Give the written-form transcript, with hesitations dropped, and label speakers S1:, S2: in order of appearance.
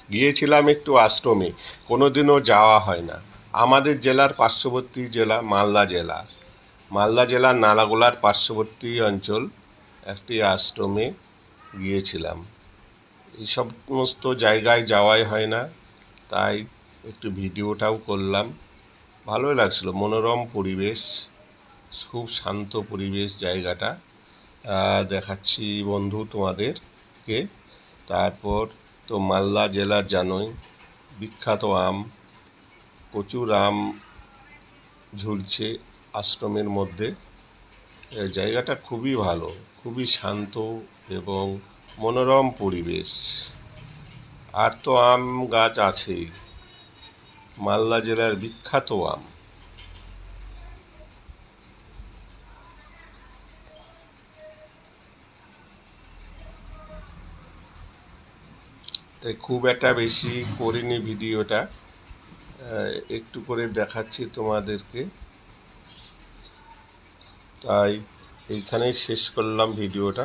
S1: গিয়েছিলাম একটু আশ্রমে, কোনোদিনও যাওয়া হয় না। আমাদের জেলার পার্শ্ববর্তী জেলা মালদা জেলা। মালদা জেলার নালাগোলার পার্শ্ববর্তী অঞ্চল একটি আশ্রমে গিয়েছিলাম। এই সমস্ত জায়গায় যাওয়াই হয় না, তাই একটু ভিডিওটাও করলাম। ভালোই লাগছিল, মনোরম পরিবেশ, খুব শান্ত পরিবেশ জায়গাটা। দেখাচ্ছি বন্ধু তোমাদেরকে। তারপর তো মালদা জেলার জানোই বিখ্যাত আম, প্রচুর আম ঝুলছে আশ্রমের মধ্যে। জায়গাটা খুবই ভালো, খুবই শান্ত এবং মনোরম পরিবেশ। আর তো আম গাছ আছেই, মালদা জেলার বিখ্যাত আম। তাই খুব একটা বেশি করিনি ভিডিওটা, একটু করে দেখাচ্ছি তোমাদেরকে। তাই এইখানেই শেষ করলাম ভিডিওটা।